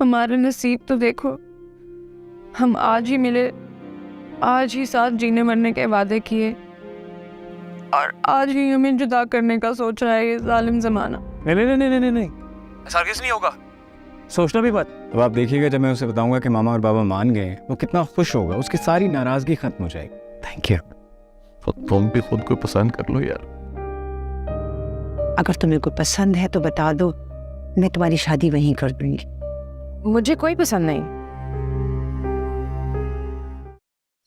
हमारे नसीब तो देखो, हम आज ही मिले, आज ही साथ जीने मरने के वादे किए और आज ही हमें जुदा करने का सोच रहा है ये जालिम जमाना। नहीं नहीं नहीं नहीं नहीं नहीं, ऐसा किस नहीं होगा, सोचना भी मत। अब आप देखिएगा जब मैं उसे बताऊंगा कि मामा और बाबा मान गए, वो कितना खुश होगा, उसकी सारी नाराजगी खत्म हो जाएगी। Thank you. तो तुम भी खुद को पसंद कर लो यार। अगर तुम्हें कोई पसंद है तो बता दो, मैं तुम्हारी शादी वहीं कर दूंगी। मुझे कोई पसंद नहीं।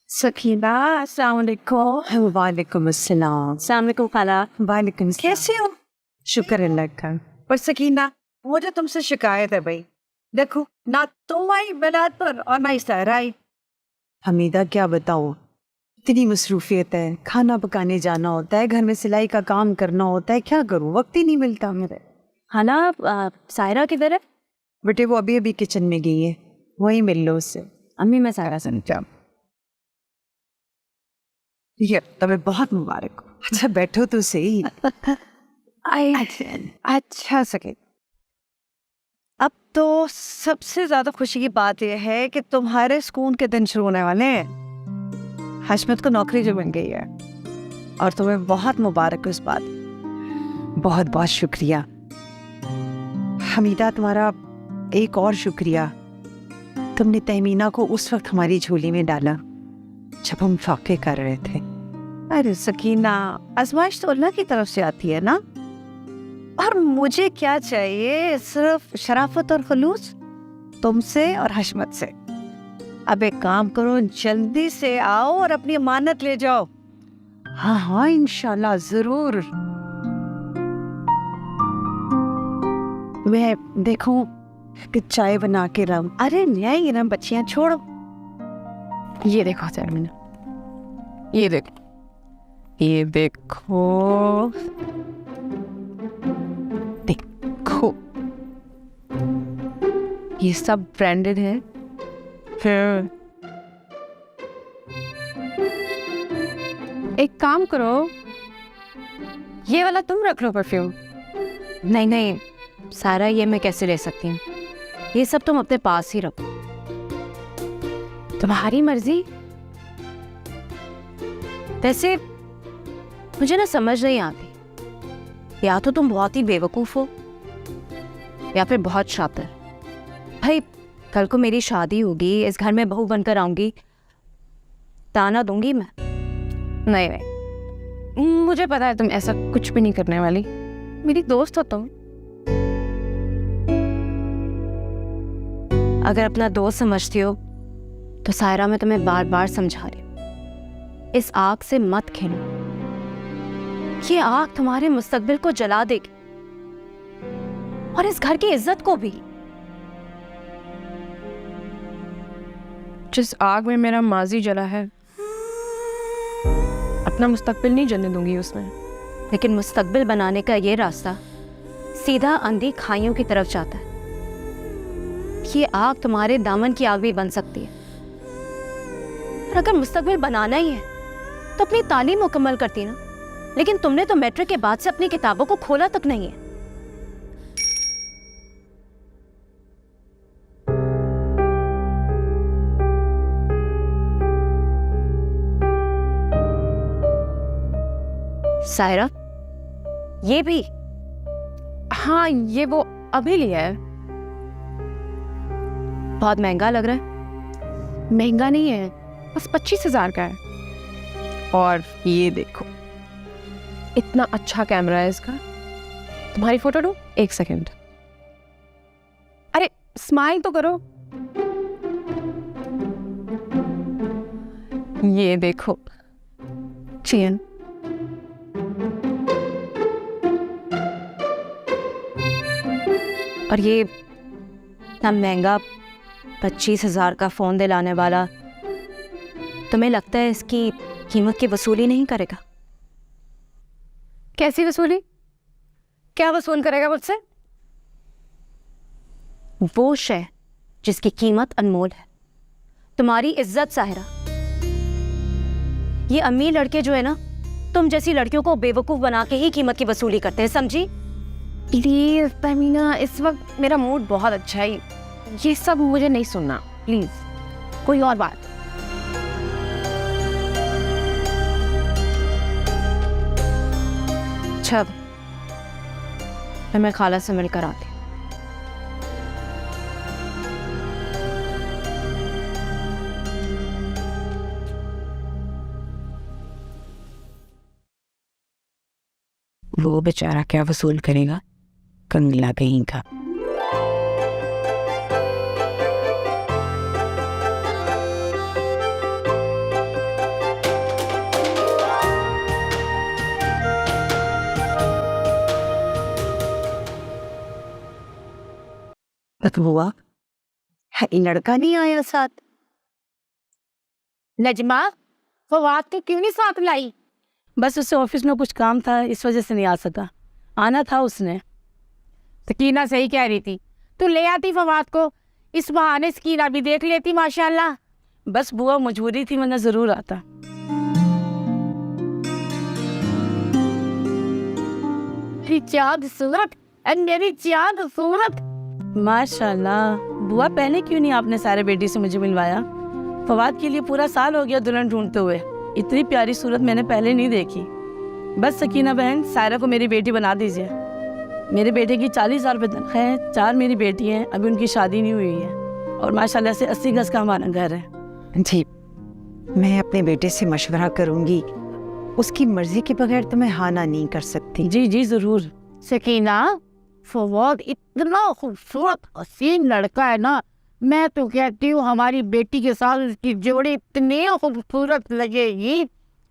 सकीना, अस्सलाम वालेकुम। वालेकुम अस्सलाम। अस्सलाम वालेकुम खाला। वालेकुम। कैसे हो? शुक्र अल्लाह का। पर सकीना, मुझे तुमसे शिकायत है भाई। देखो, ना तुम आई बारात पर और ना सारा आई। हमीदा क्या बताओ, इतनी मसरूफियत है, खाना पकाने जाना होता है, घर में सिलाई का काम करना होता है, क्या करूँ, वक्त ही नहीं मिलता मेरे। खाला, सायरा किधर है? बेटे वो अभी अभी किचन में गई है, वहीं मिल लो उससे। अम्मी मैं सायरा से जाओ। ये तुम्हें बहुत मुबारक हो। अच्छा बैठो तो सही। अच्छा सके। अब तो सबसे ज्यादा खुशी की बात यह है कि तुम्हारे स्कूल के दिन शुरू होने वाले हैं। हशमत को नौकरी जो बन गई है और तुम्हें बहुत मुबारक हो इस बात। बहुत बहुत शुक्रिया हमीदा, तुम्हारा एक और शुक्रिया, तुमने तहमीना को उस वक्त हमारी झोली में डाला जब हम फाके कर रहे थे। अरे सकीना, आजमाइश तो अल्लाह की तरफ से आती है ना, और मुझे क्या चाहिए, सिर्फ शराफत और खलूस तुमसे और हशमत से। अब एक काम करो, जल्दी से आओ और अपनी अमानत ले जाओ। हाँ हाँ इंशाल्लाह जरूर। मैं देखूं कि चाय बना के लाऊं। अरे नहीं ना बच्चियां, छोड़ो। ये देखो शर्मिना, ये देखो, ये देखो, देखो, ये सब ब्रांडेड है। फिर एक काम करो, ये वाला तुम रख लो परफ्यूम। नहीं नहीं सारा, ये मैं कैसे ले सकती हूँ, ये सब तुम अपने पास ही रखो। तुम्हारी मर्जी। वैसे मुझे ना समझ नहीं आती, या तो तुम बहुत ही बेवकूफ़ हो या फिर बहुत शातिर। भाई कल को मेरी शादी होगी, इस घर में बहू बनकर आऊंगी, ताना दूंगी मैं। नहीं नहीं, मुझे पता है तुम ऐसा कुछ भी नहीं करने वाली, मेरी दोस्त हो तुम। अगर अपना दोस्त समझती हो तो सायरा, मैं तुम्हें बार बार समझा रही हूँ, इस आग से मत खेलो। ये आग तुम्हारे मुस्तकबिल को जला देगी और इस घर की इज्जत को भी। जिस आग में मेरा माजी जला है, अपना मुस्तकबिल नहीं जलने दूंगी उसमें। लेकिन मुस्तकबिल बनाने का ये रास्ता सीधा अंधी खाइयों की तरफ जाता है। ये आग तुम्हारे दामन की आग भी बन सकती है। और अगर मुस्तकबिल बनाना ही है तो अपनी तालीम मुकम्मल करती ना, लेकिन तुमने तो मैट्रिक के बाद से अपनी किताबों को खोला तक नहीं है। सायरा, ये भी। हाँ, ये वो अभी लिया है। बहुत महंगा लग रहा है। महंगा नहीं है, बस 25,000 का है। और ये देखो, इतना अच्छा कैमरा है इसका। तुम्हारी फोटो लूं? 1 सेकंड। अरे स्माइल तो करो। ये देखो चेन। और ये इतना महंगा 25,000 का फोन दिलाने वाला, तुम्हें लगता है इसकी कीमत की वसूली नहीं करेगा? कैसी वसूली? क्या वसूल करेगा मुझसे? वो शय जिसकी कीमत अनमोल है, तुम्हारी इज्जत। साहिरा, ये अमीर लड़के जो है ना, तुम जैसी लड़कियों को बेवकूफ बना के ही कीमत की वसूली करते हैं, समझी? प्लीज तमीना, इस वक्त मेरा मूड बहुत अच्छा है, ये सब मुझे नहीं सुनना प्लीज, कोई और बात। अच्छा, मैं खाला से मिलकर आती हूँ। वो बेचारा क्या वसूल करेगा, कंगला कहीं का। हुआ है, लड़का नहीं आया साथ। नजमा, फवाद को क्यों नहीं साथ लाई? बस उससे ऑफिस में कुछ काम था, इस वजह से नहीं आ सका। आना था उसने। सकीना सही कह रही थी, तू ले आती फवाद को, इस बहाने सकीना भी देख लेती माशाल्लाह। बस बुआ मजबूरी थी, वरना जरूर आता। मेरी चाँद सूरत, मेरी चाँद सूरत। माशाल्लाह बुआ, पहले क्यों नहीं आपने सारे बेटी से मुझे मिलवाया? फवाद के लिए पूरा साल हो गया दुल्हन ढूंढते हुए, इतनी प्यारी सूरत मैंने पहले नहीं देखी। बस सकीना बहन, सायरा को मेरी बेटी बना दीजिए। मेरे बेटे की 40,000 रुपये तनख्वाह है, 4 मेरी बेटी हैं, अभी उनकी शादी नहीं हुई है, और माशाल्लाह से 80 गज का हमारा घर है। जी, मैं अपने बेटे से मशवरा करूंगी, उसकी मर्जी के बगैर तो मैं हाँ ना नहीं कर सकती। जी जी जरूर। सकीना, फवाद इतना खूबसूरत हसीन लड़का है ना, मैं तो कहती हूँ हमारी बेटी के साथ उसकी जोड़ी इतनी खूबसूरत लगेगी।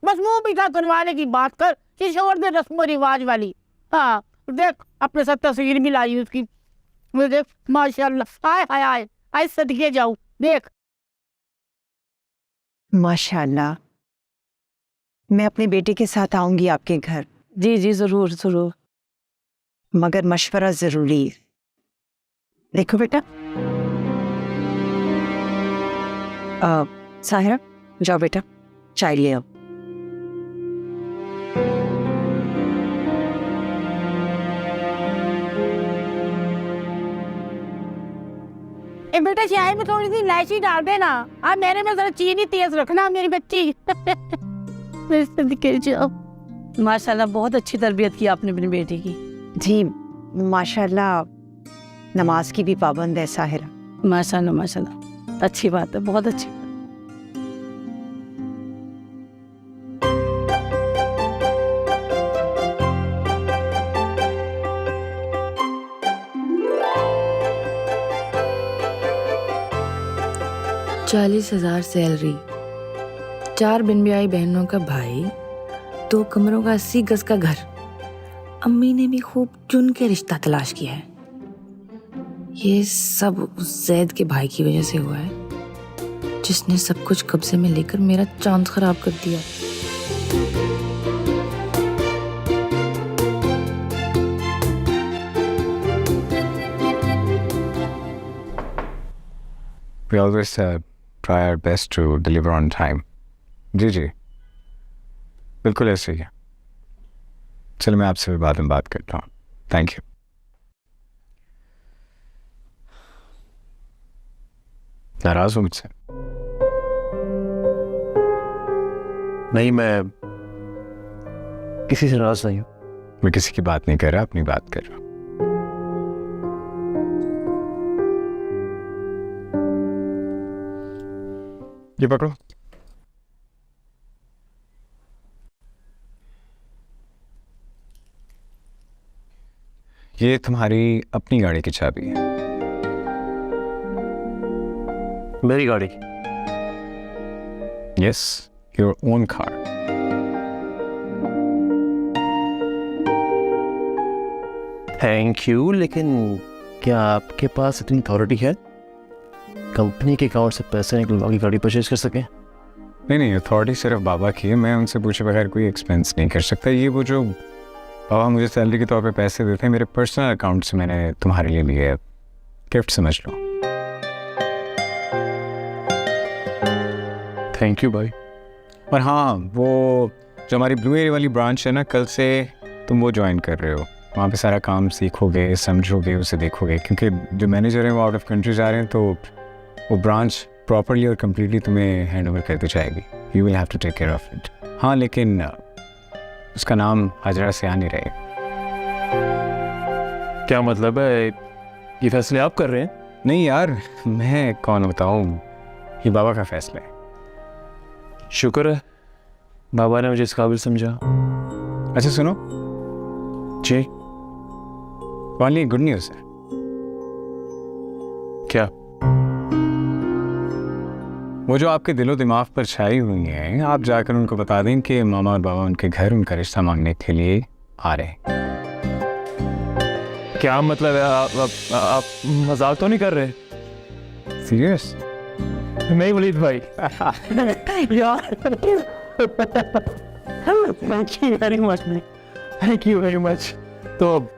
बस मुंह मीठा करवाने की बात कर, कि छोड़ दे रस्म रिवाज वाली। हाँ देख, अपने साथ तस्वीर भी लाई उसकी, वो देख माशाल्लाह। आए हाय आए आए, सदके जाऊं, देख। माशाल्लाह, मैं अपने बेटे के साथ आऊंगी आपके घर, जी जी जरूर जरूर। मगर मशवरा जरूरी है। देखो बेटा, साहिरा जाओ बेटा, चाय ले आओ। ए बेटा, चाय में थोड़ी सी इलायची डाल देना। आप मेरे में जरा चीनी तेज रखना मेरी बच्ची। मेरे सदके जाओ। माशाल्लाह बहुत अच्छी तरबियत की आपने अपनी बेटी की। जी माशाल्लाह, नमाज की भी पाबंद है साहिरा। माशाल्लाह माशाल्लाह, अच्छी बात है, बहुत अच्छी। $40,000 सैलरी, 4 बिन ब्याही बहनों का भाई, 2 कमरों का 80 गज का घर। अम्मी ने भी खूब चुन के रिश्ता तलाश किया है। ये सब उस जैद के भाई की वजह से हुआ है, जिसने सब कुछ कब्जे में लेकर मेरा चांद खराब कर दिया। We always try our best to deliver on time. जी जी, बिल्कुल ऐसे ही है। चलो मैं आपसे बाद में बात करता हूँ। Thank you. नाराज हो मुझसे? नहीं, मैं किसी से नाराज नहीं हूँ। मैं किसी की बात नहीं कर रहा, अपनी बात कर रहा हूँ। ये पकड़ो। ये तुम्हारी अपनी गाड़ी की चाबी है। मेरी गाड़ी? Yes, your own car. Thank you, लेकिन क्या आपके पास इतनी अथॉरिटी है कंपनी के अकाउंट से पैसे निकलवा की गाड़ी परचेज कर सकें? नहीं, अथॉरिटी सिर्फ बाबा की है। मैं उनसे पूछे बगैर कोई एक्सपेंस नहीं कर सकता। ये वो जो बाबा मुझे सैलरी के तौर पे पैसे देते हैं, मेरे पर्सनल अकाउंट से मैंने तुम्हारे लिए लिए है। गिफ्ट समझ लो। थैंक यू भाई। और हाँ, वो जो हमारी ब्लू एरिया वाली ब्रांच है ना, कल से तुम वो ज्वाइन कर रहे हो। वहाँ पे सारा काम सीखोगे, समझोगे, उसे देखोगे, क्योंकि जो मैनेजर हैं वो आउट ऑफ कंट्री जा रहे हैं, तो वो ब्रांच प्रॉपरली और कम्प्लीटली तुम्हें हैंड ओवर करती जाएगी. You will have to take care of it. हाँ, लेकिन उसका नाम हाजरा से आ नहीं रहेगा. क्या मतलब है? ये फैसले आप कर रहे हैं? नहीं यार, मैं कौन बताऊँ, ये बाबा का फैसला है. शुक्र है बाबा ने मुझे इस काबिल समझा. अच्छा सुनो, जी. वाली गुड न्यूज़ है. क्या? वो जो आपके दिलो दिमाग पर छाई हुई हैं, आप जाकर उनको बता दें कि मामा और बाबा उनके घर उनका रिश्ता मांगने के लिए आ रहे हैं. क्या मतलब है? आप मजाक तो नहीं कर रहे? सीरियस? नहीं वलीद भाई. यार thank you very much. Thank you very much. तो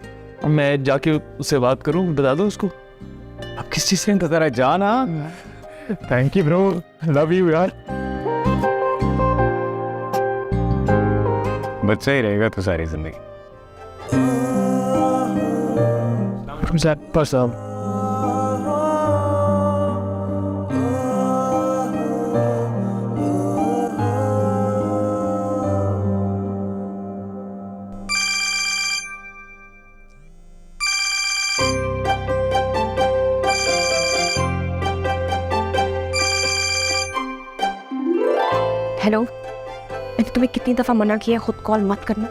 मैं जाके उससे बात करूं, बता दो उसको. अब किस चीज़ से इंतजार है, जाना. Thank you bro, love you यार. बच्चा ही रहेगा तो सारी जिंदगी. पर्सन हेलो, मैंने तुम्हें कितनी दफ़ा मना किया खुद कॉल मत करना.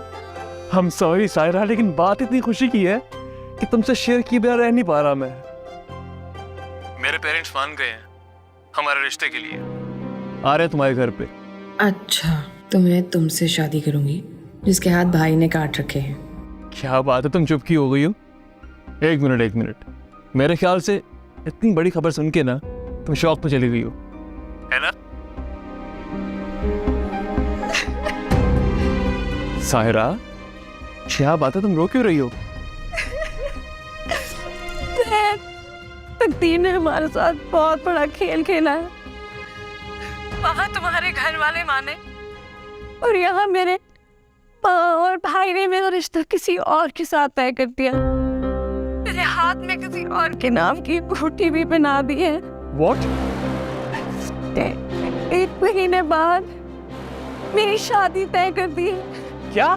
हम सॉरी सायरा, लेकिन बात इतनी खुशी की है कि तुमसे शेयर किए बिना रह नहीं पा रहा मैं. मेरे पेरेंट्स मान गए हैं हमारे रिश्ते के लिए. आ रहे तुम्हारे घर पे. अच्छा, तो मैं तुमसे शादी करूंगी जिसके हाथ भाई ने काट रखे हैं. क्या बात है, तुम चुप की हो गई हो? एक मिनट. मेरे ख्याल से इतनी बड़ी खबर सुन के ना तुम शौक में चली गई हो, है ना? साहिरा, क्या बात है, तुम रो क्यों रही हो? तकदीर ने हमारे साथ बहुत बड़ा खेल खेला है. वहाँ तुम्हारे घर वाले माने और यहाँ मेरे माँ और भाई ने मेरा रिश्ता किसी और के साथ तय कर दिया. मेरे हाथ में किसी और के नाम की अंगूठी भी पहना दी है. What? 1 महीने बाद मेरी शादी तय कर दी है. क्या?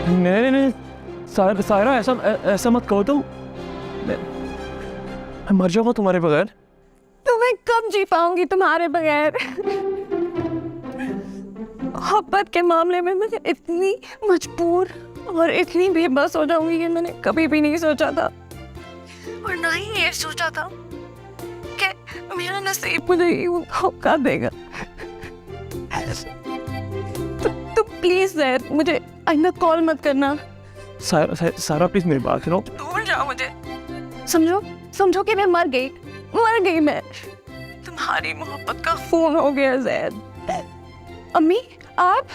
नहीं सायरा, ऐसा मत कहो. तो मैं मर जाऊंगा तुम्हारे बगैर. तो मैं कब जी पाऊंगी तुम्हारे बगैर? मोहब्बत के मामले में मैं इतनी मजबूर और इतनी बेबस हो जाऊंगी कि मैंने कभी भी नहीं सोचा था, और ना ही ये सोचा था कि मेरा नसीब मुझे यूं धोखा देगा. तो प्लीज ज़ैद, मुझे आइंदा कॉल मत करना. सारा प्लीज मेरी बात सुनो. भूल जाओ मुझे. समझो कि मैं मर गई मैं. तुम्हारी मोहब्बत का खून हो गया ज़ैद. अम्मी आप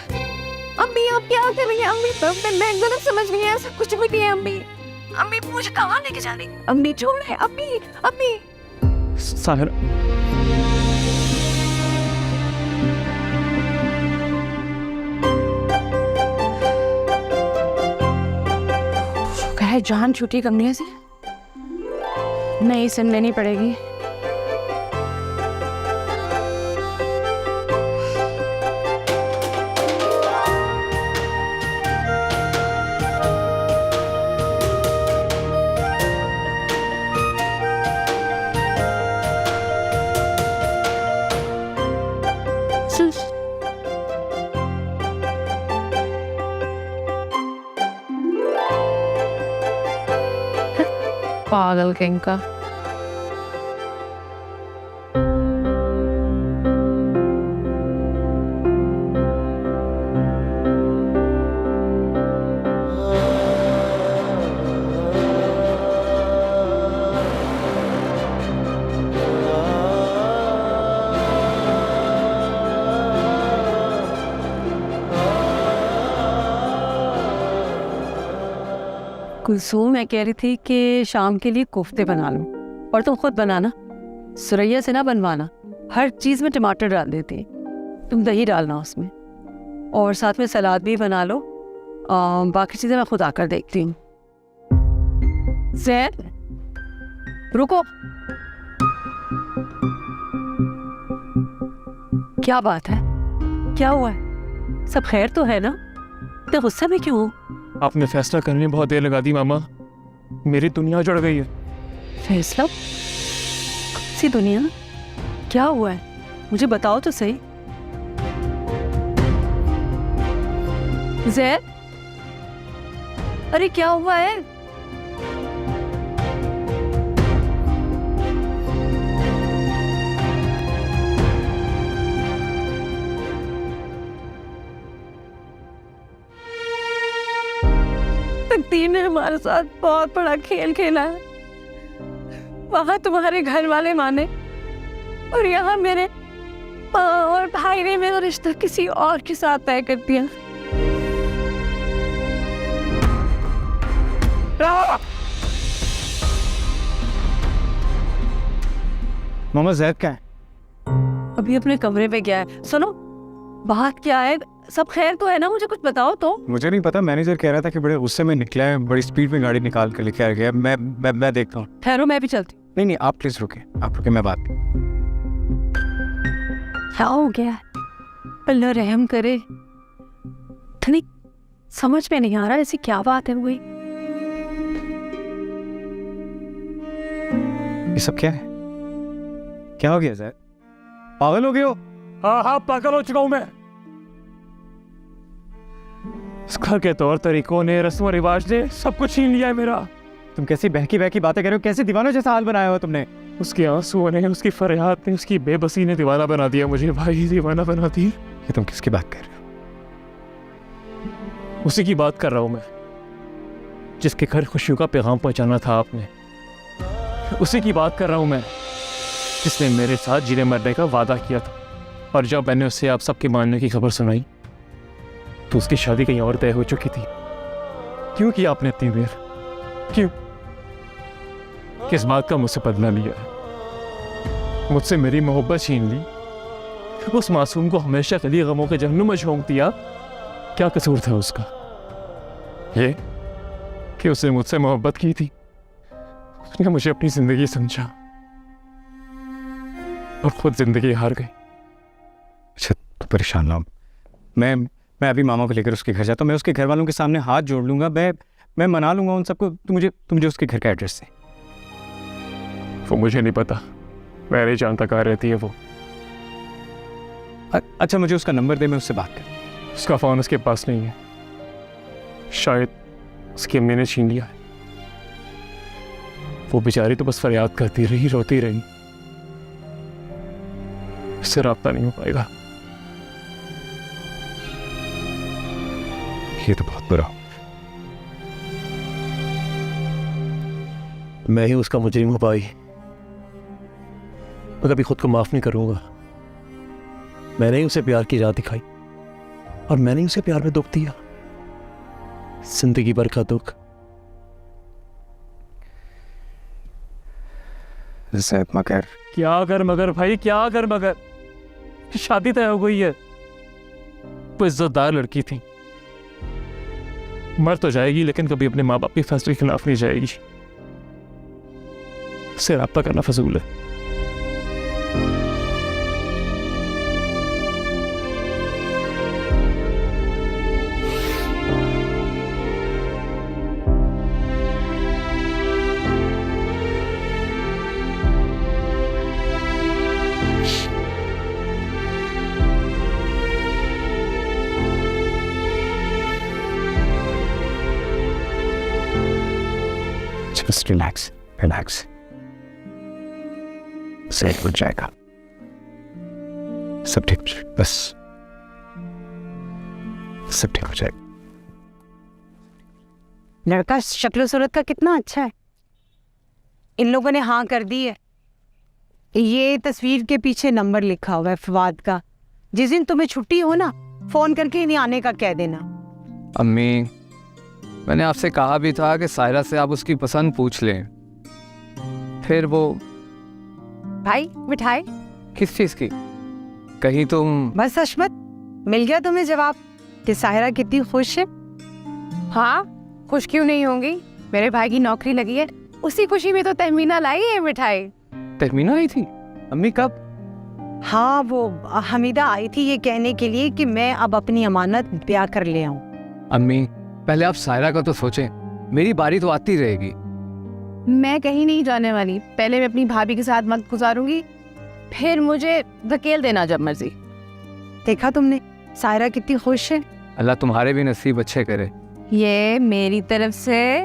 क्या कर रही हैं? अम्मी मैं गलत समझ गई, ऐसा कुछ भी नहीं है. अम्मी मुझे कहाँ लेके जा रही? अम्मी छोड़. अम्मी साहिरा, है जान छुट्टी कमरे से नहीं सिम लेनी पड़ेगी. पागल किंग का. कुलसूम मैं कह रही थी कि शाम के लिए कोफ्ते बना लो, और तुम खुद बनाना, सुरैया से ना बनवाना. हर चीज़ में टमाटर डाल देती है, तुम दही डालना उसमें, और साथ में सलाद भी बना लो. बाकी चीज़ें मैं खुद आकर देखती हूँ। जैद, रुको। क्या बात है? क्या हुआ है? सब खैर तो है ना? इतने गुस्से में क्यों हो? आपने फैसला करने में बहुत देर लगा दी मामा। मेरी दुनिया उजड़ गई है। फैसला? कौन सी दुनिया? क्या हुआ है? मुझे बताओ तो सही। जैद, अरे क्या हुआ है? तकदीर ने हमारे साथ बहुत बड़ा खेल खेला है। वहां तुम्हारे घर वाले माने और यहाँ मेरे माँ और भाई ने मेरा रिश्ता किसी और के साथ तय कर दिया। मामा जैद क्या है? अभी अपने कमरे में गया है। सुनो, बात क्या है? सब खैर तो है ना? मुझे कुछ बताओ तो। मुझे नहीं पता, मैनेजर कह रहा था कि बड़े गुस्से में निकला है, बड़ी स्पीड में गाड़ी निकाल कर लेके आ गया। मैं देखता हूँ। ठहरो, मैं भी चलती। नहीं, आप प्लीज रुके, आप रुके, मैं बात। क्या हो गया? अल्लाह रहम करे। इतनी समझ में नहीं आ रहा ऐसी क्या बात है कोई। ये सब क्या है? क्या हो गया जैद? पागल हो गए हो? हाँ, पागल हो चुका हूं मैं। इसका के तौर तरीकों ने, रस्म और रिवाज ने सब कुछ छीन लिया है मेरा। तुम कैसी बहकी बहकी बातें कर रहे हो? कैसे दीवानों जैसा हाल बनाया हो तुमने? उसके आंसुओं ने, उसकी फरियाद ने, उसकी बेबसी ने दीवाना बना दिया मुझे। भाई, दीवाना बना दिया। ये तुम किसकी बात कर रहे हो? उसी की बात कर रहा हूं मैं, जिसके घर खुशियों का पैगाम पहुंचाना था आपने। उसी की बात कर रहा हूं मैं, जिसने मेरे साथ जीने मरने का वादा किया था। और जब मैंने उससे आप सबके मानने की खबर सुनाई तो उसकी शादी कहीं और तय हो चुकी थी। क्यों किया आपने इतनी देर? क्यों? किस बात का मुझसे बदला लिया है? मुझसे मेरी मोहब्बत छीन ली, उस मासूम को हमेशा के लिए गमों के जहन्नुम में झोंक दिया। क्या कसूर था उसका? ये कि उसने मुझसे मोहब्बत की थी, उसने मुझे अपनी जिंदगी समझा और खुद जिंदगी हार गई। अच्छा, तो परेशान ना हो। मैं अभी मामा को लेकर उसके घर जाता हूँ। मैं उसके घर वालों के सामने हाथ जोड़ लूंगा, मैं मना लूंगा उन सबको। तुम मुझे उसके घर का एड्रेस दे। वो मुझे नहीं पता, मैं नहीं जानता कहाँ रहती है वो। अच्छा, मुझे उसका नंबर दे, मैं उससे बात कर। उसका फोन उसके पास नहीं है, शायद उसकी अम्मी ने छीन लिया है। वो बेचारी तो बस फरियाद करती रही, रोती रही। इससे राब्ता नहीं हो पाएगा। ये तो बहुत बुरा। मैं ही उसका मुजरिम हूं भाई। मैं कभी खुद को माफ नहीं करूंगा। मैंने ही उसे प्यार की राह दिखाई और मैंने ही उसे प्यार में दुख दिया, जिंदगी भर का दुख। मगर क्या अगर मगर भाई, क्या अगर मगर? शादी तय हो गई है। वो इज्जतदार लड़की थी, मर तो जाएगी लेकिन कभी अपने माँ बाप के फैसले के खिलाफ नहीं जाएगी। उससे राब्ता करना फजूल है। Just relax. सही हो जाएगा, सब ठीक हो जाएगा, बस सब ठीक हो जाएगा। लड़का शक्ल सूरत का कितना अच्छा है। इन लोगों ने हाँ कर दी है। ये तस्वीर के पीछे नंबर लिखा हुआ है फवाद का। जिस दिन तुम्हें छुट्टी हो ना, फोन करके इन्हें आने का कह देना। अम्मी, मैंने आपसे कहा भी था कि सायरा से आप उसकी पसंद पूछ लें। फिर वो भाई मिठाई किस चीज़ की? कहीं तुम बस अशमत, मिल गया तुम्हें जवाब कि साहिरा कितनी खुश है। हाँ, खुश क्यों नहीं होंगी? मेरे भाई की नौकरी लगी है, उसी खुशी में तो तहमीना लाई है मिठाई। तहमीना आई थी? अम्मी कब? हाँ, वो हमीदा आई थी ये कहने के लिए कि मैं अब अपनी अमानत ब्याह कर ले आऊं। अम्मी पहले आप सायरा का तो सोचें, मेरी बारी तो आती रहेगी। मैं कहीं नहीं जाने वाली, पहले मैं अपनी भाभी के साथ वक्त गुजारूंगी, फिर मुझे धकेल देना जब मर्जी। देखा तुमने सायरा कितनी खुश है। अल्लाह तुम्हारे भी नसीब अच्छे करे। ये मेरी तरफ से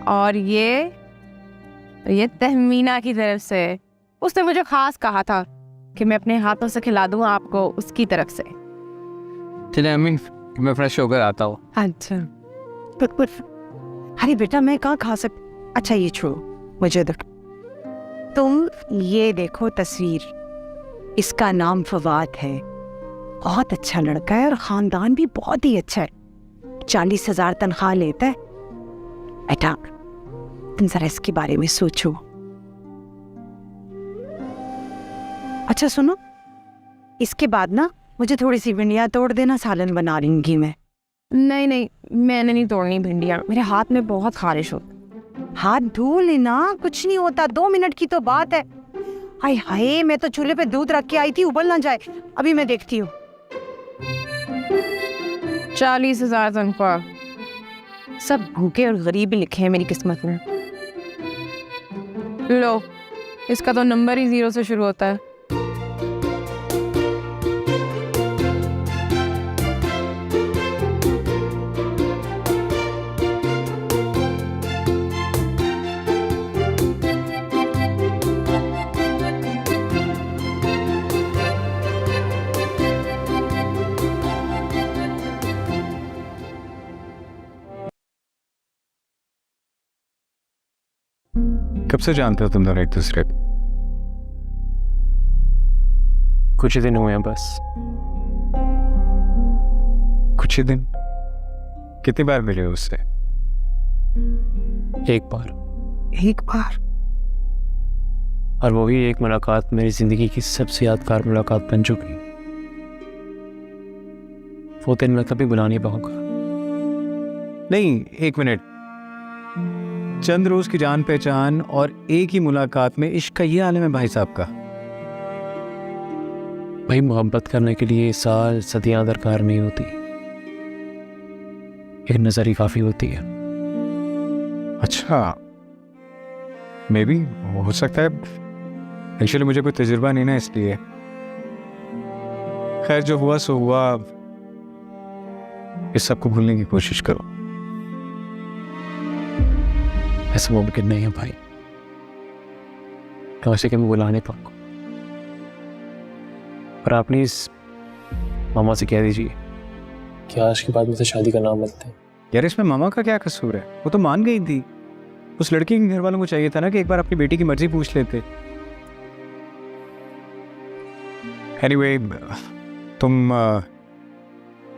और ये तहमीना की तरफ से। उसने मुझे खास कहा था कि मैं अपने हाथों से खिला दूं आपको, उसकी तरफ से। चले अम्मी, मैं फ्रेश होकर आता हूँ। अच्छा। अरे बेटा मैं कहाँ खा अच्छा ये छोड़ो, मुझे दो। तुम ये देखो तस्वीर, इसका नाम फवाद है, बहुत अच्छा लड़का है और खानदान भी बहुत ही अच्छा है। 40,000 तनख्वाह लेता है। बेटा तुम जरा इसके बारे में सोचो। अच्छा सुनो, इसके बाद ना मुझे थोड़ी सी भिंडियाँ तोड़ देना, सालन बना लूंगी मैं। नहीं, मैंने नहीं तोड़नी भिंडियाँ, मेरे हाथ में बहुत खारिश होती। हाथ धो लेना, कुछ नहीं होता, 2 मिनट की तो बात है। हाय हाय, मैं तो चूल्हे पे दूध रख के आई थी, उबल ना जाए। अभी मैं देखती हूँ। 40,000 तनख्वाह, सब भूखे और गरीब लिखे हैं मेरी किस्मत में। लो, इसका तो नंबर ही 0 से शुरू होता है। कब से जानते हो तुम दोनों एक दूसरे को? कुछ ही दिन हुए हैं बस। कुछ ही दिन? कितनी बार मिले हो उससे? एक बार, एक बार? और वो भी एक मुलाकात मेरी जिंदगी की सबसे यादगार मुलाकात बन चुकी। वो दिन मैं कभी भुला नहीं पाऊंगा। नहीं, 1 मिनट। चंद रोज की जान पहचान और एक ही मुलाकात में इश्क का ये आलम है भाई साहब का। भाई मोहब्बत करने के लिए साल सदियां दरकार नहीं होती, एक नजर ही काफी होती है। अच्छा, मे बी हो सकता है। एक्चुअली मुझे कोई तजुर्बा नहीं ना, इसलिए। खैर जो हुआ सो हुआ, इस सबको भूलने की कोशिश करो। ऐसा मुमकिन नहीं है भाई, कैसे कि मैं बुला नहीं पाऊंगा। पर आप प्लीज मामा से कह दीजिए कि आज के बाद मुझसे शादी का नाम मत दें। यार इसमें मामा का क्या कसूर है? वो तो मान गई थी। उस लड़की के घर वालों को चाहिए था ना कि एक बार अपनी बेटी की मर्जी पूछ लेते। एनीवे, तुम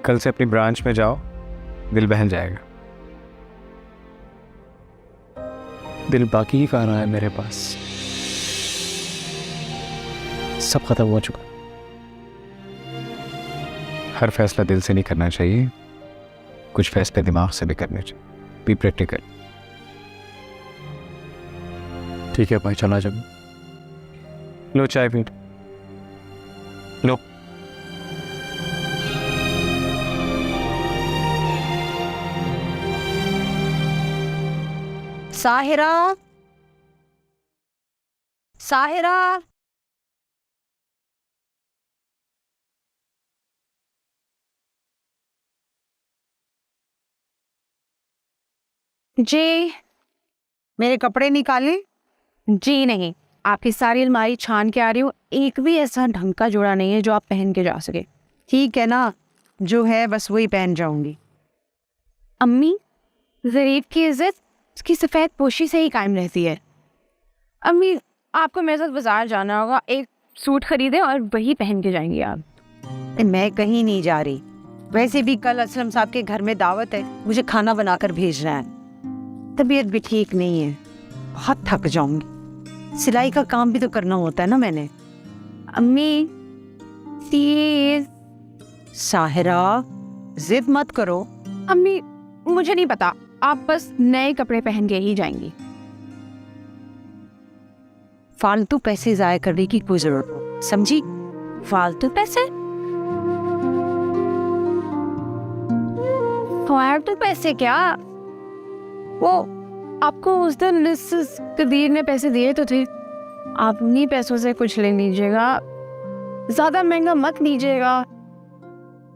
कल से अपनी ब्रांच में जाओ, दिल बहल जाएगा। दिल बाकी ही कहाँ रहा है मेरे पास, सब खत्म हो चुका। हर फैसला दिल से नहीं करना चाहिए, कुछ फैसले दिमाग से भी करने चाहिए। Be practical. ठीक है भाई, चला जब। लो चाय पी लो। साहिरा, साहिरा, जी मेरे कपड़े निकाले? जी नहीं, आपकी सारी अलमारी छान के आ रही हूँ, एक भी ऐसा ढंग का जोड़ा नहीं है जो आप पहन के जा सके। ठीक है ना, जो है बस वही पहन जाऊंगी। अम्मी, ज़रीफ की इज्जत उसकी सफ़ेद पोशी से ही कायम रहती है। अम्मी, आपको मेरे साथ बाजार जाना होगा, एक सूट खरीदें और वही पहन के जाएंगी आप। मैं कहीं नहीं जा रही, वैसे भी कल असलम साहब के घर में दावत है, मुझे खाना बनाकर भेजना है। तबीयत भी ठीक नहीं है, बहुत थक जाऊंगी। सिलाई का काम भी तो करना होता है ना मैंने। अम्मी प्लीज। साहिरा, जिद मत करो। अम्मी मुझे नहीं पता, आप बस नए कपड़े पहन के ही जाएंगी। फालतू पैसे जाया करने की कोई जरूरत नहीं, समझी? फालतू पैसे? फालतू पैसे क्या? वो आपको उस दिन मिसेस कदीर ने पैसे दिए तो थे, आप उन्हीं पैसों से कुछ ले लीजिएगा, ज्यादा महंगा मत लीजिएगा।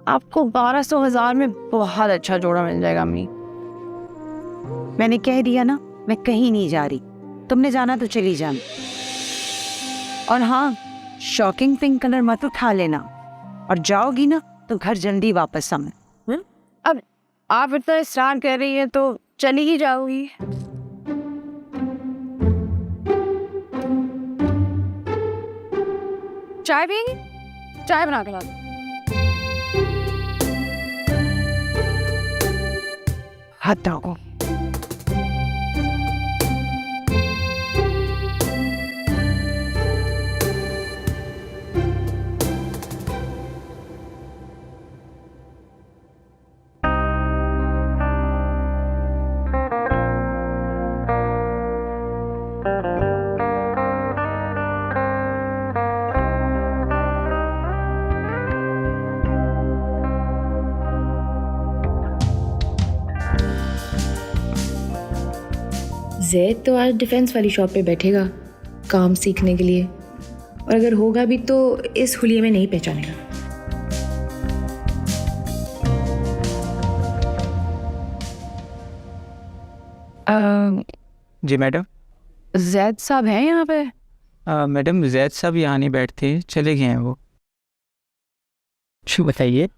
आपको 1200-1000 में बहुत अच्छा जोड़ा मिल जाएगा अम्मी। मैंने कह दिया ना, मैं कहीं नहीं जा रही, तुमने जाना तो चली जाना। और हाँ, शॉकिंग पिंक कलर मत उठा लेना, और जाओगी ना तो घर जल्दी वापस आना। अब आप इतना इसरार कर रही हैं तो चली ही जाओगी। चाय पिएंगी? चाय बना के ला दो। हटाओ। जैद तो आज डिफेंस वाली शॉप पे बैठेगा काम सीखने के लिए, और अगर होगा भी तो इस हुलिये में नहीं पहचानेगा। जी मैडम। जैद साहब हैं यहाँ पे? मैडम जैद साहब यहाँ नहीं बैठते, चले गए हैं वो। शू बताइए।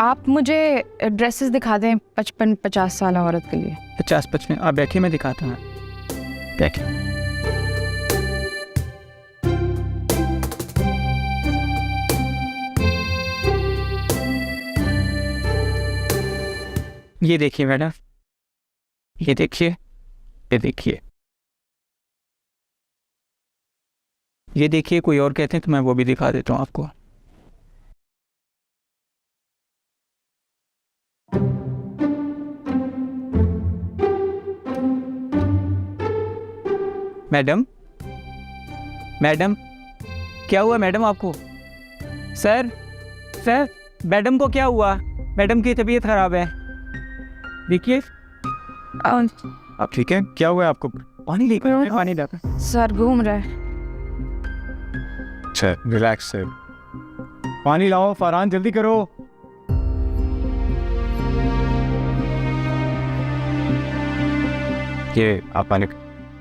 आप मुझे ड्रेसेस दिखा दें 55-50 साल औरत के लिए। 50-55 आप बैठिए, मैं दिखाता हूँ। बैठिए। ये देखिए मैडम, ये देखिए, ये देखिए, ये देखिए। कोई और कहते हैं तो मैं वो भी दिखा देता हूँ आपको। मैडम, मैडम क्या हुआ मैडम आपको? सर, सर मैडम को क्या हुआ? मैडम की तबीयत खराब है, देखिए। आप ठीक हैं? क्या हुआ है आपको? पानी लेकर, पानी लाकर। सर घूम रहा है। अच्छा, रिलैक्स सर। पानी लाओ फरहान, जल्दी करो। ये आप पानी।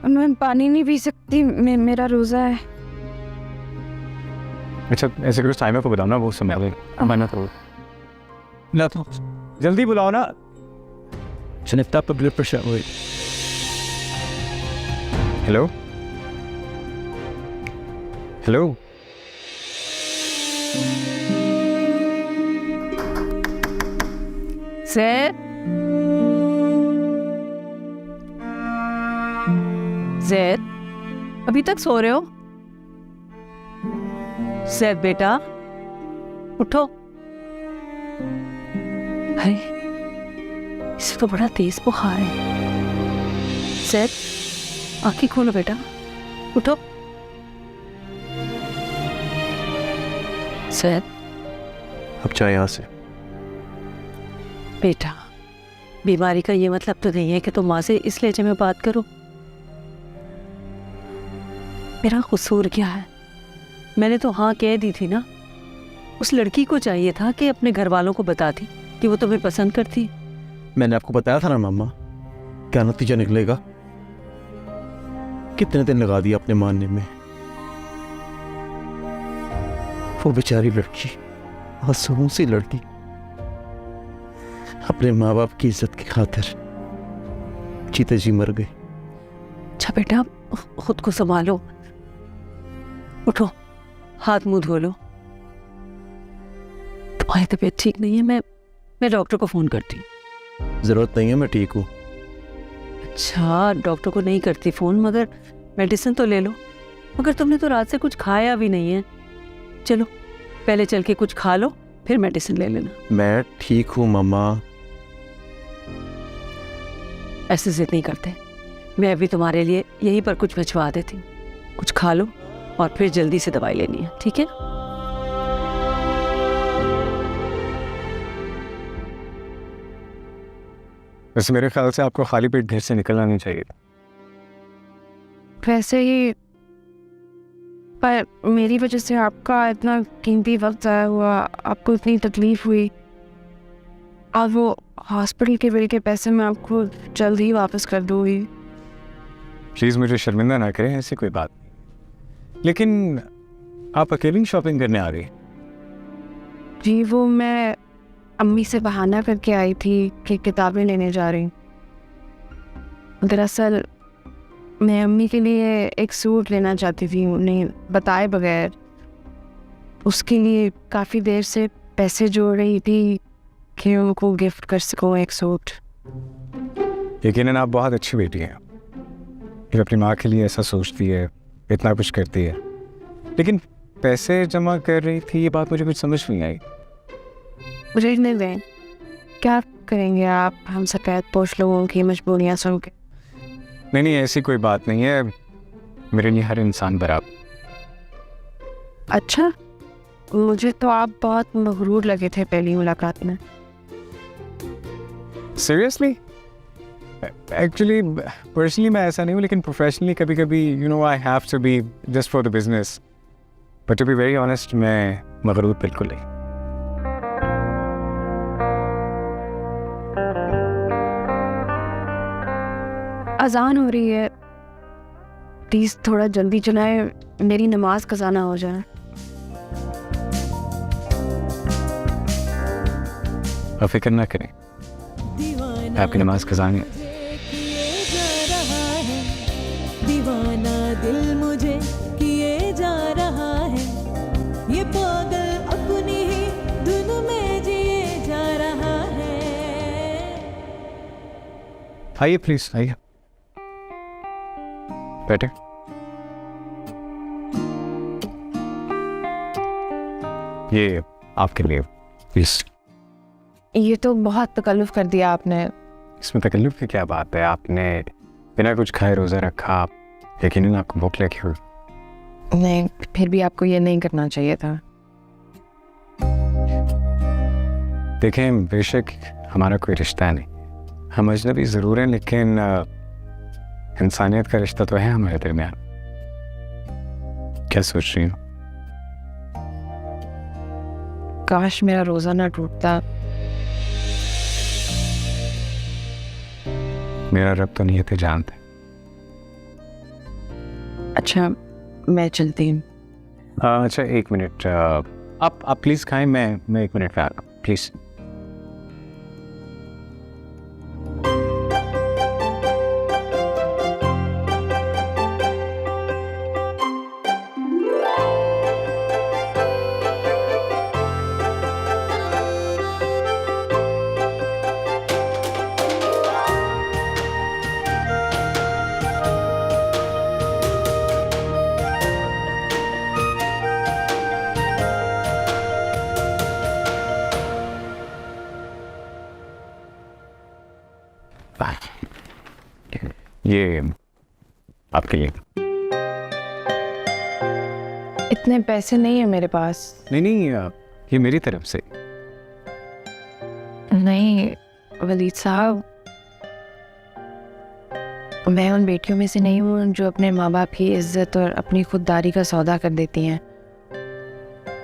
मैं पानी नहीं पी सकती, मेरा रोजा है। अच्छा, ऐसे करो टाइमर को बताओ ना, वो समय मना करो। ला तो जल्दी बुलाओ ना। चनिफ्ता पर ब्लड प्रेशर हुई। Hello, hello. जैद, जैद अभी तक सो रहे हो? जैद बेटा उठो। अरे इसे तो बड़ा तेज बुखार है। जैद आंखें खोलो बेटा, उठो। जैद अब जाए यहाँ से। बेटा, बीमारी का ये मतलब तो नहीं है कि तुम माँ से इस लहजे में बात करो। मेरा कसूर क्या है? मैंने तो हाँ कह दी थी ना। उस लड़की को चाहिए था कि अपने घर वालों को बताती कि वो तुम्हें पसंद करती। मैंने आपको बताया था ना मामा, क्या नतीजा निकलेगा। कितने दिन लगा दिया अपने मानने में। वो बेचारी लड़की, मासूम सी लड़की, अपने माँ बाप की इज्जत की खातिर जीते जी मर गई। अच्छा बेटा, खुद को संभालो, उठो, हाथ मुंह धो लो। तुम्हारी तबीयत ठीक नहीं है, मैं डॉक्टर को फोन करती हूँ। जरूरत नहीं है, मैं ठीक हूँ। अच्छा, डॉक्टर को नहीं करती फोन, मगर मेडिसिन तो ले लो। मगर तुमने तो रात से कुछ खाया भी नहीं है। चलो पहले चल के कुछ खा लो, फिर मेडिसिन ले लेना। मैं ठीक हूँ मम्मा। ऐसे जिद नहीं करते, मैं अभी तुम्हारे लिए यहीं पर कुछ भिजवा देती हूँ, कुछ खा लो और फिर जल्दी से दवाई लेनी है, ठीक है? वैसे मेरे ख्याल से आपको खाली पेट घर से निकलना नहीं चाहिए। वैसे ही, पर मेरी वजह से आपका इतना कीमती वक्त ज़ाया हुआ, आपको इतनी तकलीफ हुई, और वो हॉस्पिटल के बिल के पैसे मैं आपको जल्द ही वापस कर दूँगी। प्लीज़ मुझे शर्मिंदा ना करें, ऐसी कोई बात नहीं। लेकिन आप अकेली शॉपिंग करने आ गई? जी, वो मैं अम्मी से बहाना करके आई थी कि किताबें लेने जा रही। दरअसल मैं अम्मी के लिए एक सूट लेना चाहती थी, उन्हें बताए बगैर। उसके लिए काफ़ी देर से पैसे जोड़ रही थी कि उनको गिफ्ट कर सकूँ एक सूट। यकीनन आप बहुत अच्छी बेटी हैं, फिर अपनी माँ के लिए ऐसा सोचती है, इतना कुछ करती है। लेकिन पैसे जमा कर रही थी, ये बात मुझे कुछ समझ नहीं आई। रहने दें, क्या करेंगे आप हम सफ़ेद पोश लोगों की मजबूरियाँ सुन के। नहीं, ऐसी कोई बात नहीं है, मेरे लिए हर इंसान बराबर। अच्छा, मुझे तो आप बहुत मगरूर लगे थे पहली मुलाकात में। सीरियसली? एक्चुअली पर्सनली मैं ऐसा नहीं हूँ, लेकिन प्रोफेशनली कभी कभी you know I have to be just for the business, but to be very honest मैं मगरूर बिल्कुल नहीं। अजान हो रही है, प्लीज़ थोड़ा जल्दी चलाएं, मेरी नमाज कज़ा ना हो जाए। आप फिक्र ना करें, आपकी नमाज कज़ा नहीं। दीवाना दिल मुझे किए जा रहा है, ये पागल अपनी ही धुन में जिए जा रहा है। आइए प्लीज, आइए बैठे। ये आपके लिए प्लीज। ये तो बहुत तकल्लुफ़ कर दिया आपने। इसमें तकल्लुफ़ की क्या बात है, आपने बिना कुछ खाए रोज़ा रखा, यकीनन आपको भूख लगी हुई। नहीं, फिर भी आपको ये नहीं करना चाहिए था। देखें, बेशक हमारा कोई रिश्ता नहीं, हम अजनबी ज़रूर हैं, लेकिन इंसानियत का रिश्ता तो है हमारे दरमियान। क्या सोच रही हो? काश मेरा रोज़ा ना टूटता। मेरा रब तो नियतें जानता है। अच्छा, मैं चलती हूँ। अच्छा एक मिनट, आप प्लीज़ खाएं, मैं 1 मिनट में आ रहा हूँ प्लीज़। ये आपके लिए। इतने पैसे नहीं है मेरे पास। नहीं, ये मेरी तरफ से। नहीं वलीद साहब, मैं उन बेटियों में से नहीं हूँ जो अपने माँ बाप की इज्जत और अपनी खुददारी का सौदा कर देती हैं।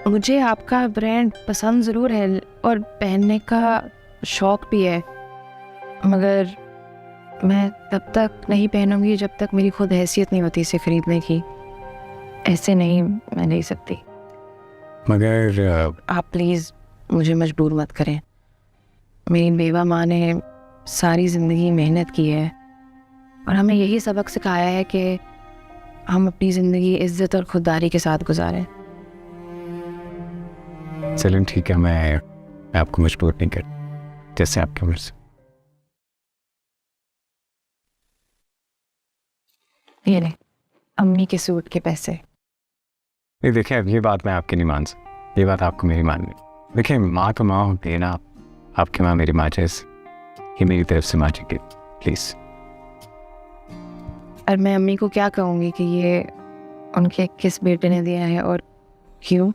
मुझे आपका ब्रांड पसंद ज़रूर है और पहनने का शौक़ भी है, मगर मैं तब तक नहीं पहनूंगी जब तक मेरी खुद हैसियत नहीं होती इसे ख़रीदने की। ऐसे नहीं, मैं नहीं सकती। मगर आप प्लीज़ मुझे मजबूर मत करें। मेरी बेवा माँ ने सारी ज़िंदगी मेहनत की है और हमें यही सबक सिखाया है कि हम अपनी ज़िंदगी इज्जत और खुददारी के साथ गुजारें। चलें ठीक है, मैं आपको मजबूर नहीं कर, जैसे आपकी मर्ज़ी। ये नहीं, अम्मी के सूट के पैसे। नहीं देखिए, अब ये बात मैं आपकी नहीं मान सकती, ये बात आपको मेरी माननी। देखिए माँ तो माँ होती है ना, आपकी माँ मेरी माँ जैसी, ये मेरी तरफ से माँ जी प्लीज़। और मैं अम्मी को क्या कहूँगी कि ये उनके किस बेटे ने दिया है और क्यों?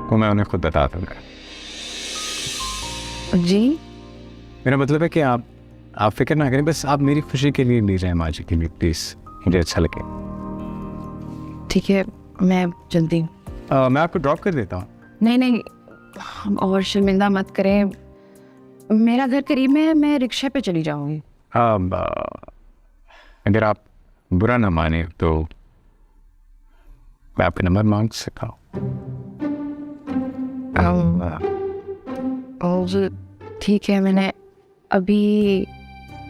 वो मैं उन्हें खुद बता दूँगा। जी मेरा मतलब है कि आप फिक्र ना करें, बस आप मेरी खुशी के लिए ले जाएं माँ जी के लिए प्लीज़, मुझे अच्छा लगे। ठीक है, मैं चलती हूँ। मैं आपको ड्रॉप कर देता हूँ। नहीं, और शर्मिंदा मत करें, मेरा घर करीब में है, मैं रिक्शा पे चली जाऊँगी। हाँ, अगर आप बुरा ना माने तो मैं आपका नंबर मांग सकता हूँ। ठीक है, मैंने अभी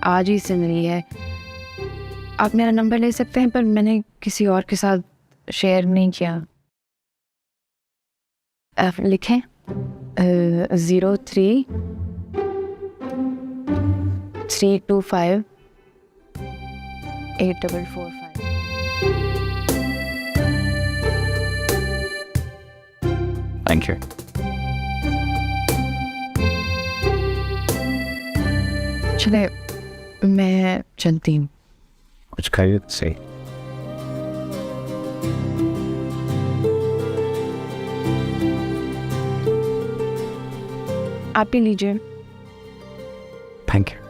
आज ही सिम ली है, आप मेरा नंबर ले सकते हैं, पर मैंने किसी और के साथ शेयर नहीं किया। आप लिखें 03 325 8445। Thank you. चले, मैं चलती हूँ। कुछ खाइए सही। आप ही लीजिए। Thank you.